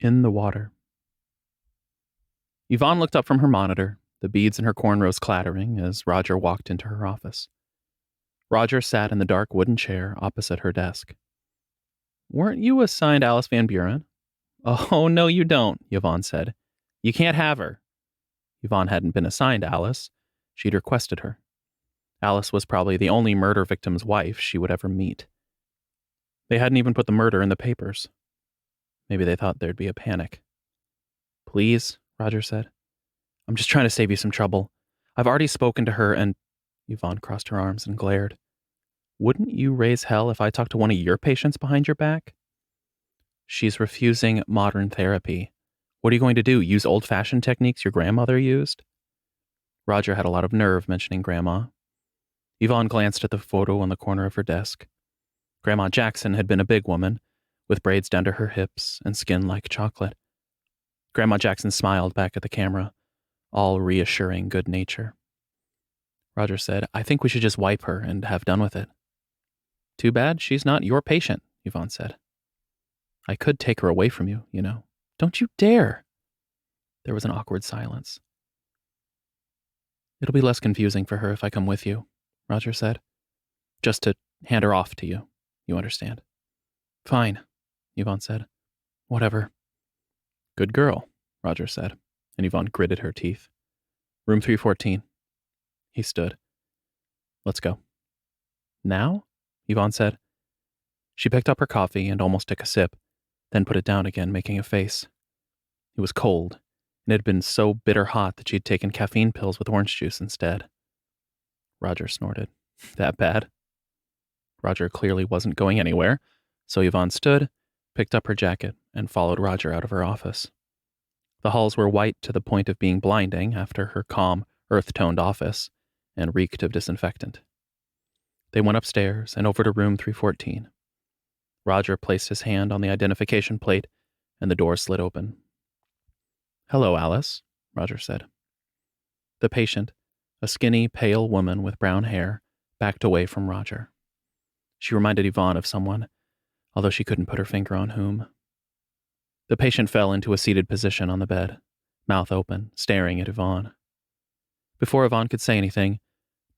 In the water. Yvonne looked up from her monitor, the beads in her cornrows clattering as Roger walked into her office. Roger sat in the dark wooden chair opposite her desk. "Weren't you assigned Alice Van Buren?" "Oh, no, you don't," Yvonne said. "You can't have her." Yvonne hadn't been assigned Alice. She'd requested her. Alice was probably the only murder victim's wife she would ever meet. They hadn't even put the murder in the papers. Maybe they thought there'd be a panic. "Please," Roger said. "I'm just trying to save you some trouble. I've already spoken to her and..." Yvonne crossed her arms and glared. "Wouldn't you raise hell if I talked to one of your patients behind your back?" "She's refusing modern therapy. What are you going to do, use old-fashioned techniques your grandmother used?" Roger had a lot of nerve mentioning Grandma. Yvonne glanced at the photo on the corner of her desk. Grandma Jackson had been a big woman, with braids down to her hips and skin like chocolate. Grandma Jackson smiled back at the camera, all reassuring good nature. Roger said, "I think we should just wipe her and have done with it." "Too bad she's not your patient," Yvonne said. "I could take her away from you, you know." "Don't you dare." There was an awkward silence. "It'll be less confusing for her if I come with you," Roger said. "Just to hand her off to you, you understand." "Fine," Yvonne said. "Whatever." "Good girl," Roger said, and Yvonne gritted her teeth. "Room 314. He stood. "Let's go." "Now?" Yvonne said. She picked up her coffee and almost took a sip, then put it down again, making a face. It was cold, and it had been so bitter hot that she'd taken caffeine pills with orange juice instead. Roger snorted. "That bad?" Roger clearly wasn't going anywhere, so Yvonne stood, picked up her jacket, and followed Roger out of her office. The halls were white to the point of being blinding after her calm, earth-toned office, and reeked of disinfectant. They went upstairs and over to room 314. Roger placed his hand on the identification plate, and the door slid open. "Hello, Alice," Roger said. The patient, a skinny, pale woman with brown hair, backed away from Roger. She reminded Yvonne of someone, although she couldn't put her finger on whom. The patient fell into a seated position on the bed, mouth open, staring at Yvonne. Before Yvonne could say anything,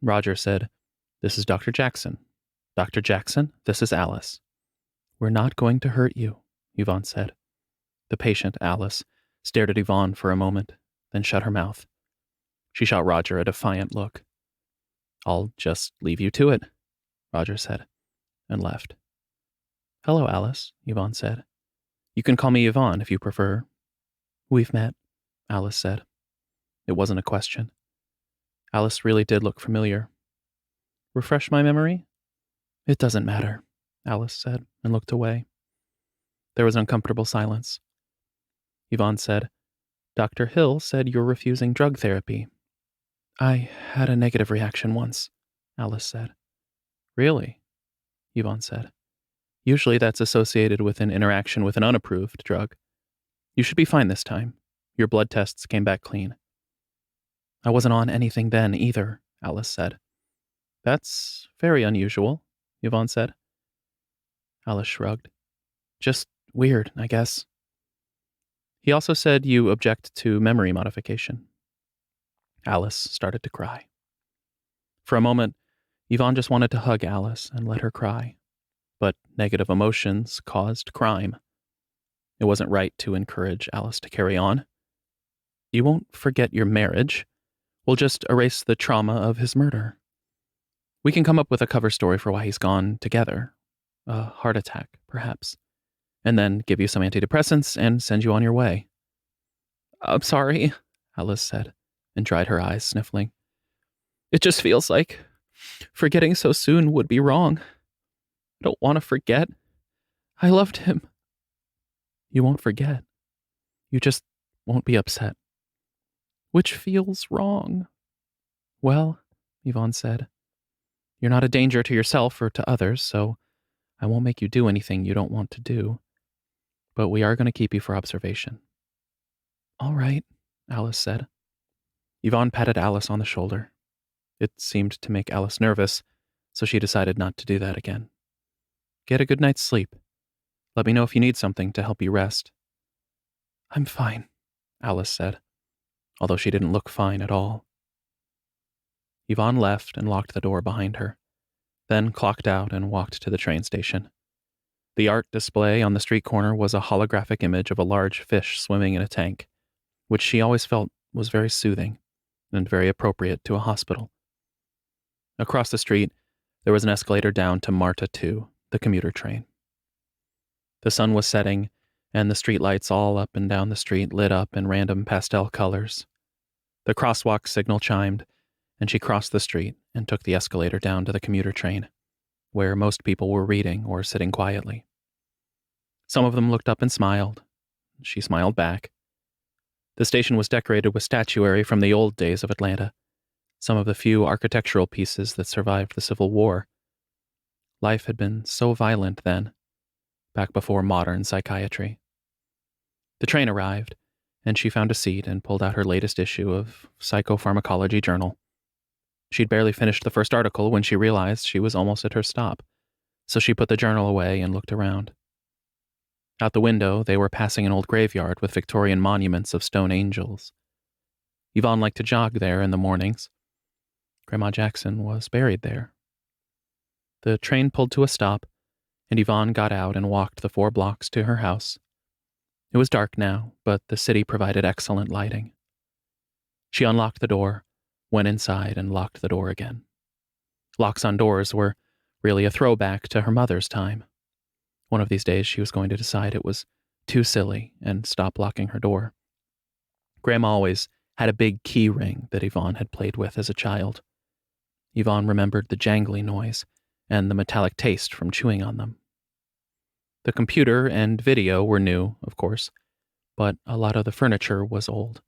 Roger said, "This is Dr. Jackson. Dr. Jackson, this is Alice." "We're not going to hurt you," Yvonne said. The patient, Alice, stared at Yvonne for a moment, then shut her mouth. She shot Roger a defiant look. "I'll just leave you to it," Roger said, and left. "Hello, Alice," Yvonne said. "You can call me Yvonne if you prefer." "We've met," Alice said. It wasn't a question. Alice really did look familiar. "Refresh my memory?" "It doesn't matter," Alice said, and looked away. There was an uncomfortable silence. Yvonne said, "Dr. Hill said you're refusing drug therapy." "I had a negative reaction once," Alice said. "Really?" Yvonne said. "Usually that's associated with an interaction with an unapproved drug. You should be fine this time. Your blood tests came back clean." "I wasn't on anything then either," Alice said. "That's very unusual," Yvonne said. Alice shrugged. "Just weird, I guess." "He also said you object to memory modification." Alice started to cry. For a moment, Yvonne just wanted to hug Alice and let her cry. But negative emotions caused crime. It wasn't right to encourage Alice to carry on. "You won't forget your marriage. We'll just erase the trauma of his murder. We can come up with a cover story for why he's gone together. A heart attack, perhaps. And then give you some antidepressants and send you on your way." "I'm sorry," Alice said, and dried her eyes, sniffling. "It just feels like forgetting so soon would be wrong. I don't want to forget. I loved him." "You won't forget. You just won't be upset." "Which feels wrong." "Well," Yvonne said, "you're not a danger to yourself or to others, so I won't make you do anything you don't want to do. But we are going to keep you for observation." "All right," Alice said. Yvonne patted Alice on the shoulder. It seemed to make Alice nervous, so she decided not to do that again. "Get a good night's sleep. Let me know if you need something to help you rest." I'm fine, Alice said, although she didn't look fine at all. Yvonne left and locked the door behind her, then clocked out and walked to the train station. The art display on the street corner was a holographic image of a large fish swimming in a tank, which she always felt was very soothing and very appropriate to a hospital. Across the street, there was an escalator down to Marta 2, the commuter train. The sun was setting, and the streetlights all up and down the street lit up in random pastel colors. The crosswalk signal chimed, and she crossed the street and took the escalator down to the commuter train, where most people were reading or sitting quietly. Some of them looked up and smiled. She smiled back. The station was decorated with statuary from the old days of Atlanta, some of the few architectural pieces that survived the Civil War. Life had been so violent then, back before modern psychiatry. The train arrived, and she found a seat and pulled out her latest issue of Psychopharmacology Journal. She'd barely finished the first article when she realized she was almost at her stop, so she put the journal away and looked around. Out the window, they were passing an old graveyard with Victorian monuments of stone angels. Yvonne liked to jog there in the mornings. Grandma Jackson was buried there. The train pulled to a stop, and Yvonne got out and walked the 4 blocks to her house. It was dark now, but the city provided excellent lighting. She unlocked the door, went inside, and locked the door again. Locks on doors were really a throwback to her mother's time. One of these days, she was going to decide it was too silly and stop locking her door. Grandma always had a big key ring that Yvonne had played with as a child. Yvonne remembered the jangly noise and the metallic taste from chewing on them. The computer and video were new, of course, but a lot of the furniture was old,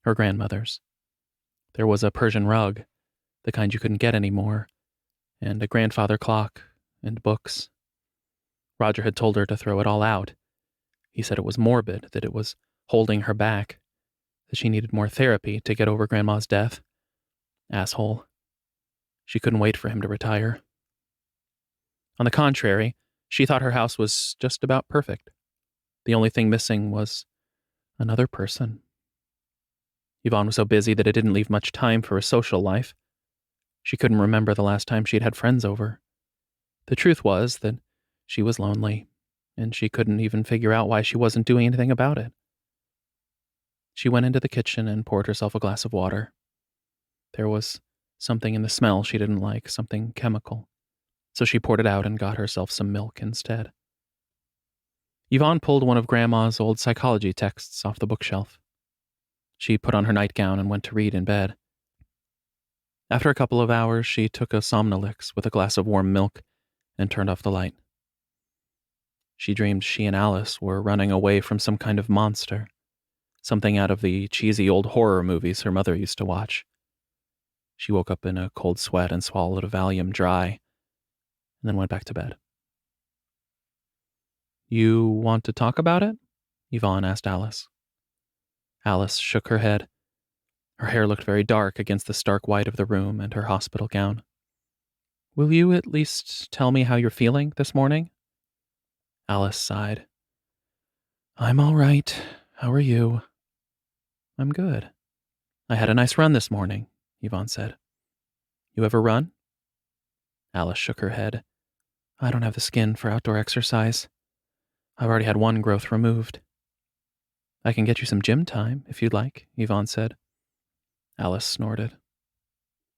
her grandmother's. There was a Persian rug, the kind you couldn't get anymore, and a grandfather clock, and books. Roger had told her to throw it all out. He said it was morbid, that it was holding her back, that she needed more therapy to get over Grandma's death. Asshole. She couldn't wait for him to retire. On the contrary, she thought her house was just about perfect. The only thing missing was another person. Yvonne was so busy that it didn't leave much time for a social life. She couldn't remember the last time she'd had friends over. The truth was that she was lonely, and she couldn't even figure out why she wasn't doing anything about it. She went into the kitchen and poured herself a glass of water. There was something in the smell she didn't like, something chemical. So she poured it out and got herself some milk instead. Yvonne pulled one of Grandma's old psychology texts off the bookshelf. She put on her nightgown and went to read in bed. After a couple of hours, she took a Somnolix with a glass of warm milk and turned off the light. She dreamed she and Alice were running away from some kind of monster, something out of the cheesy old horror movies her mother used to watch. She woke up in a cold sweat and swallowed a Valium dry, and then went back to bed. You want to talk about it? Yvonne asked Alice. Alice shook her head. Her hair looked very dark against the stark white of the room and her hospital gown. Will you at least tell me how you're feeling this morning? Alice sighed. I'm all right. How are you? I'm good. I had a nice run this morning, Yvonne said. You ever run? Alice shook her head. I don't have the skin for outdoor exercise. I've already had one growth removed. I can get you some gym time, if you'd like, Yvonne said. Alice snorted.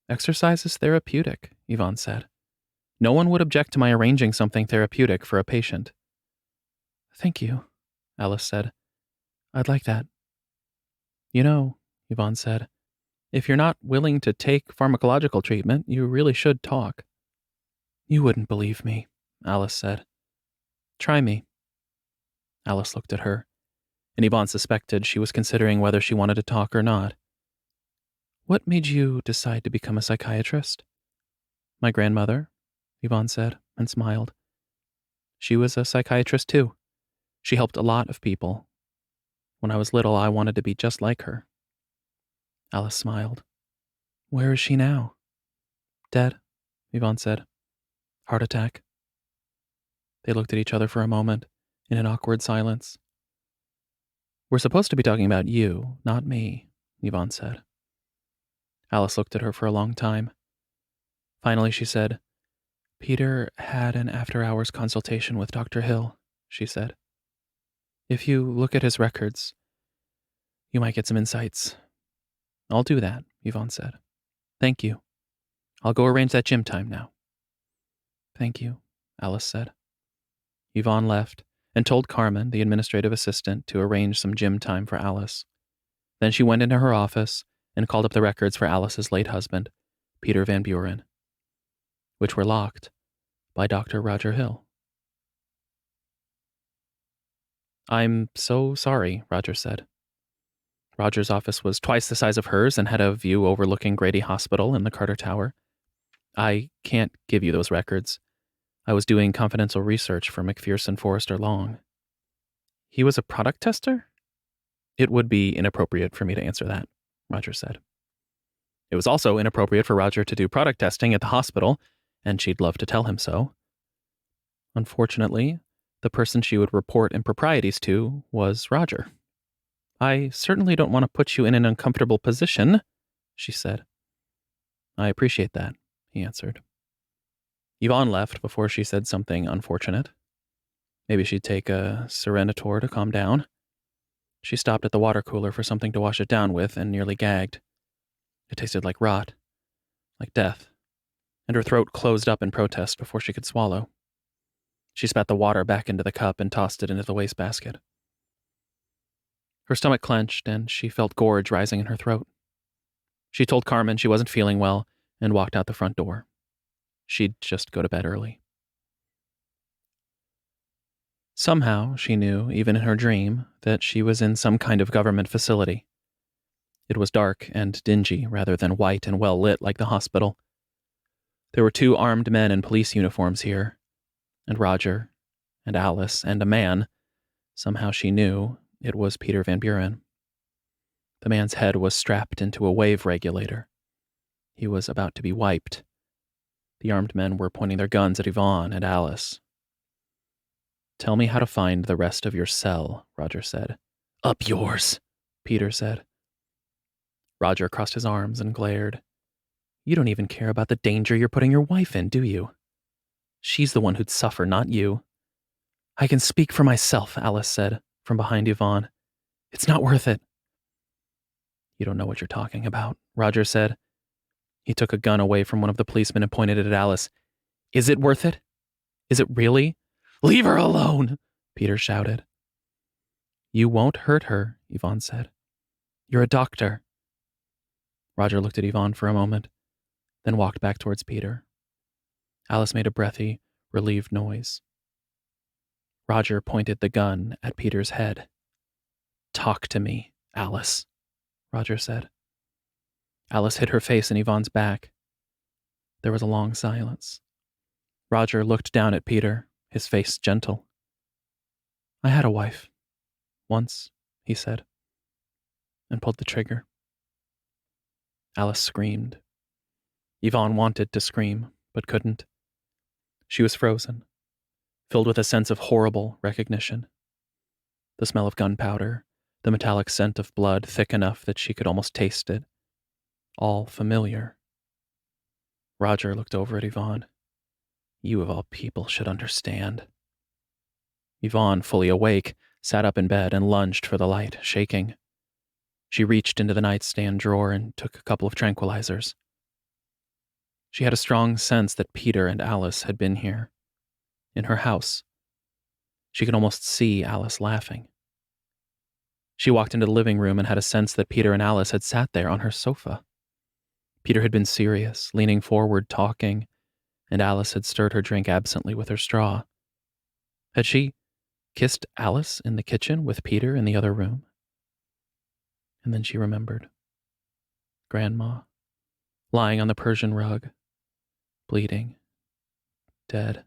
Exercise is therapeutic, Yvonne said. No one would object to my arranging something therapeutic for a patient. Thank you, Alice said. I'd like that. You know, Yvonne said, if you're not willing to take pharmacological treatment, you really should talk. You wouldn't believe me, Alice said. Try me. Alice looked at her, and Yvonne suspected she was considering whether she wanted to talk or not. What made you decide to become a psychiatrist? My grandmother, Yvonne said, and smiled. She was a psychiatrist too. She helped a lot of people. When I was little, I wanted to be just like her. Alice smiled. Where is she now? Dead, Yvonne said. Heart attack. They looked at each other for a moment, in an awkward silence. We're supposed to be talking about you, not me, Yvonne said. Alice looked at her for a long time. Finally, she said, Peter had an after-hours consultation with Dr. Hill, she said. If you look at his records, you might get some insights. I'll do that, Yvonne said. Thank you. I'll go arrange that gym time now. Thank you, Alice said. Yvonne left and told Carmen, the administrative assistant, to arrange some gym time for Alice. Then she went into her office and called up the records for Alice's late husband, Peter Van Buren, which were locked by Dr. Roger Hill. I'm so sorry, Roger said. Roger's office was twice the size of hers and had a view overlooking Grady Hospital and the Carter Tower. I can't give you those records. I was doing confidential research for McPherson Forrester Long. He was a product tester? It would be inappropriate for me to answer that, Roger said. It was also inappropriate for Roger to do product testing at the hospital, and she'd love to tell him so. Unfortunately, the person she would report improprieties to was Roger. I certainly don't want to put you in an uncomfortable position, she said. I appreciate that, he answered. Yvonne left before she said something unfortunate. Maybe she'd take a Serenator to calm down. She stopped at the water cooler for something to wash it down with and nearly gagged. It tasted like rot, like death, and her throat closed up in protest before she could swallow. She spat the water back into the cup and tossed it into the wastebasket. Her stomach clenched, and she felt gorge rising in her throat. She told Carmen she wasn't feeling well and walked out the front door. She'd just go to bed early. Somehow, she knew, even in her dream, that she was in some kind of government facility. It was dark and dingy rather than white and well lit like the hospital. There were 2 armed men in police uniforms here, and Roger, and Alice, and a man. Somehow she knew it was Peter Van Buren. The man's head was strapped into a wave regulator. He was about to be wiped. The armed men were pointing their guns at Yvonne and Alice. Tell me how to find the rest of your cell, Roger said. Up yours, Peter said. Roger crossed his arms and glared. You don't even care about the danger you're putting your wife in, do you? She's the one who'd suffer, not you. I can speak for myself, Alice said, from behind Yvonne. It's not worth it. You don't know what you're talking about, Roger said. He took a gun away from one of the policemen and pointed it at Alice. Is it worth it? Is it really? Leave her alone, Peter shouted. You won't hurt her, Yvonne said. You're a doctor. Roger looked at Yvonne for a moment, then walked back towards Peter. Alice made a breathy, relieved noise. Roger pointed the gun at Peter's head. Talk to me, Alice, Roger said. Alice hid her face in Yvonne's back. There was a long silence. Roger looked down at Peter, his face gentle. I had a wife. Once, he said, and pulled the trigger. Alice screamed. Yvonne wanted to scream, but couldn't. She was frozen, filled with a sense of horrible recognition. The smell of gunpowder, the metallic scent of blood thick enough that she could almost taste it. All familiar. Roger looked over at Yvonne. You of all people should understand. Yvonne, fully awake, sat up in bed and lunged for the light, shaking. She reached into the nightstand drawer and took a couple of tranquilizers. She had a strong sense that Peter and Alice had been here, in her house. She could almost see Alice laughing. She walked into the living room and had a sense that Peter and Alice had sat there on her sofa. Peter had been serious, leaning forward, talking, and Alice had stirred her drink absently with her straw. Had she kissed Alice in the kitchen with Peter in the other room? And then she remembered. Grandma, lying on the Persian rug, bleeding, dead.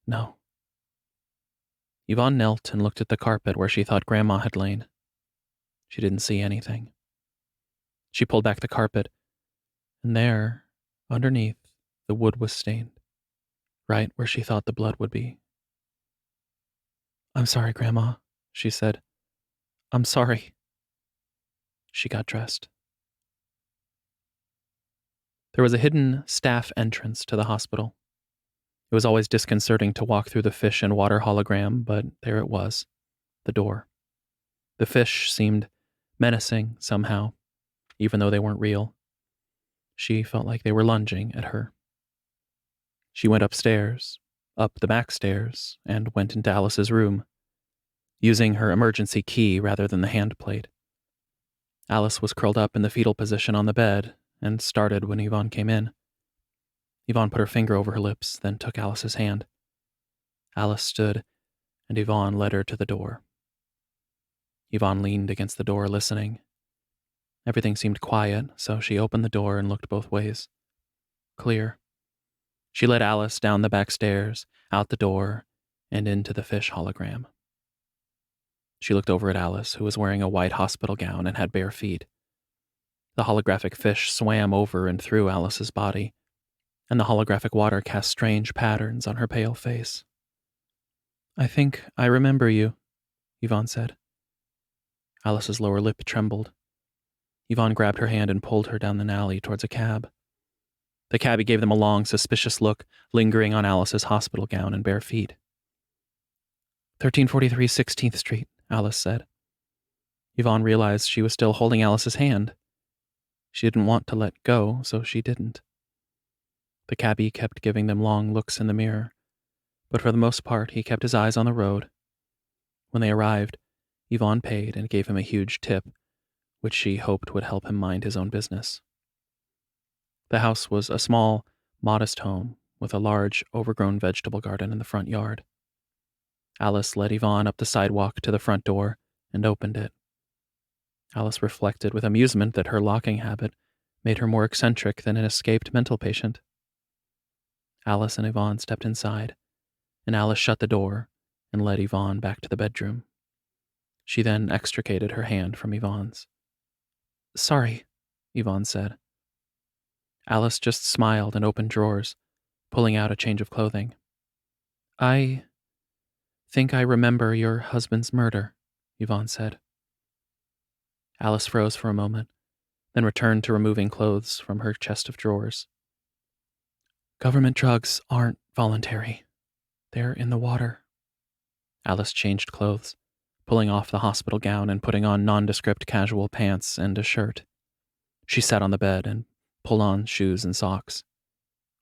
No. Yvonne knelt and looked at the carpet where she thought Grandma had lain. She didn't see anything. She pulled back the carpet, and there, underneath, the wood was stained, right where she thought the blood would be. I'm sorry, Grandma, she said. I'm sorry. She got dressed. There was a hidden staff entrance to the hospital. It was always disconcerting to walk through the fish and water hologram, but there it was, the door. The fish seemed menacing somehow, even though they weren't real. She felt like they were lunging at her. She went upstairs, up the back stairs, and went into Alice's room, using her emergency key rather than the handplate. Alice was curled up in the fetal position on the bed and started when Yvonne came in. Yvonne put her finger over her lips, then took Alice's hand. Alice stood, and Yvonne led her to the door. Yvonne leaned against the door, listening. Everything seemed quiet, so she opened the door and looked both ways. Clear. She led Alice down the back stairs, out the door, and into the fish hologram. She looked over at Alice, who was wearing a white hospital gown and had bare feet. The holographic fish swam over and through Alice's body, and the holographic water cast strange patterns on her pale face. I think I remember you, Yvonne said. Alice's lower lip trembled. Yvonne grabbed her hand and pulled her down the alley towards a cab. The cabbie gave them a long, suspicious look, lingering on Alice's hospital gown and bare feet. 1343 16th Street, Alice said. Yvonne realized she was still holding Alice's hand. She didn't want to let go, so she didn't. The cabbie kept giving them long looks in the mirror, but for the most part he kept his eyes on the road. When they arrived, Yvonne paid and gave him a huge tip, which she hoped would help him mind his own business. The house was a small, modest home with a large, overgrown vegetable garden in the front yard. Alice led Yvonne up the sidewalk to the front door and opened it. Alice reflected with amusement that her locking habit made her more eccentric than an escaped mental patient. Alice and Yvonne stepped inside, and Alice shut the door and led Yvonne back to the bedroom. She then extricated her hand from Yvonne's. Sorry, Yvonne said. Alice just smiled and opened drawers, pulling out a change of clothing. I think I remember your husband's murder, Yvonne said. Alice froze for a moment, then returned to removing clothes from her chest of drawers. Government drugs aren't voluntary. They're in the water. Alice changed clothes, pulling off the hospital gown and putting on nondescript casual pants and a shirt. She sat on the bed and pulled on shoes and socks.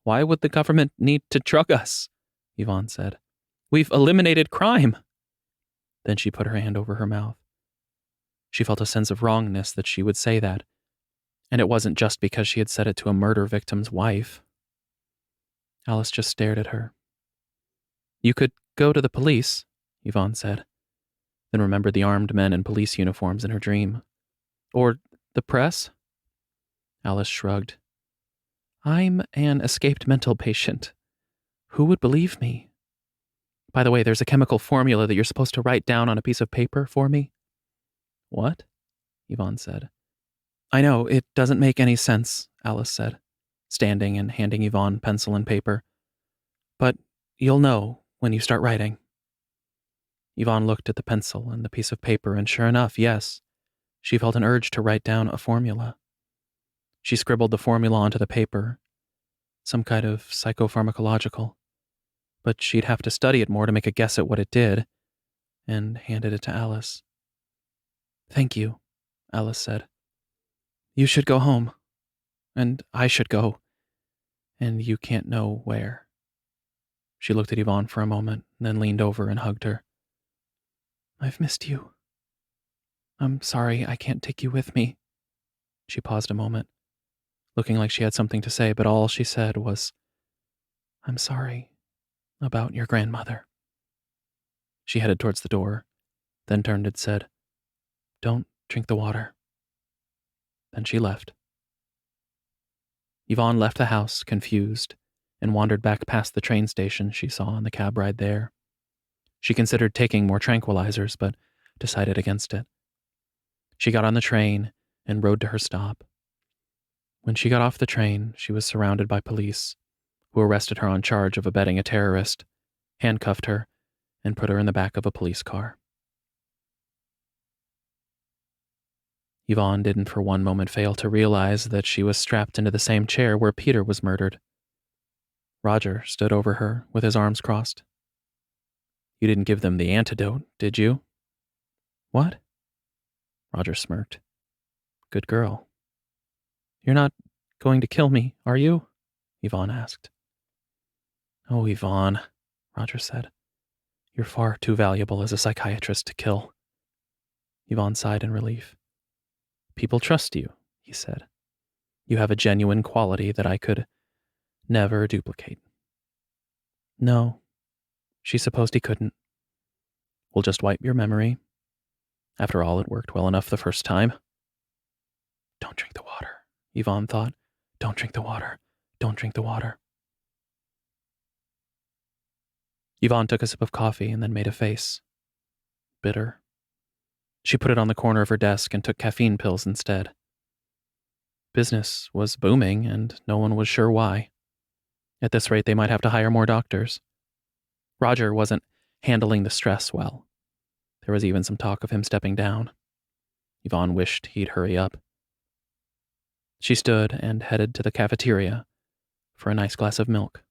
Why would the government need to drug us? Yvonne said. We've eliminated crime. Then she put her hand over her mouth. She felt a sense of wrongness that she would say that, and it wasn't just because she had said it to a murder victim's wife. Alice just stared at her. You could go to the police, Yvonne said, then remembered the armed men in police uniforms in her dream. Or the press? Alice shrugged. I'm an escaped mental patient. Who would believe me? By the way, there's a chemical formula that you're supposed to write down on a piece of paper for me. What? Yvonne said. I know, it doesn't make any sense, Alice said, standing and handing Yvonne pencil and paper. But you'll know when you start writing. Yvonne looked at the pencil and the piece of paper, and sure enough, yes, she felt an urge to write down a formula. She scribbled the formula onto the paper, some kind of psychopharmacological, but she'd have to study it more to make a guess at what it did, and handed it to Alice. Thank you, Alice said. You should go home, and I should go, and you can't know where. She looked at Yvonne for a moment, then leaned over and hugged her. I've missed you. I'm sorry I can't take you with me. She paused a moment, looking like she had something to say, but all she said was, I'm sorry about your grandmother. She headed towards the door, then turned and said, Don't drink the water. Then she left. Yvonne left the house, confused, and wandered back past the train station she saw on the cab ride there. She considered taking more tranquilizers, but decided against it. She got on the train and rode to her stop. When she got off the train, she was surrounded by police, who arrested her on charge of abetting a terrorist, handcuffed her, and put her in the back of a police car. Yvonne didn't for one moment fail to realize that she was strapped into the same chair where Peter was murdered. Roger stood over her with his arms crossed. You didn't give them the antidote, did you? What? Roger smirked. Good girl. You're not going to kill me, are you? Yvonne asked. Oh, Yvonne, Roger said. You're far too valuable as a psychiatrist to kill. Yvonne sighed in relief. People trust you, he said. You have a genuine quality that I could never duplicate. No, she supposed he couldn't. We'll just wipe your memory. After all, it worked well enough the first time. Don't drink the water, Yvonne thought. Don't drink the water. Don't drink the water. Yvonne took a sip of coffee and then made a face. Bitter. She put it on the corner of her desk and took caffeine pills instead. Business was booming, and no one was sure why. At this rate, they might have to hire more doctors. Roger wasn't handling the stress well. There was even some talk of him stepping down. Yvonne wished he'd hurry up. She stood and headed to the cafeteria for a nice glass of milk.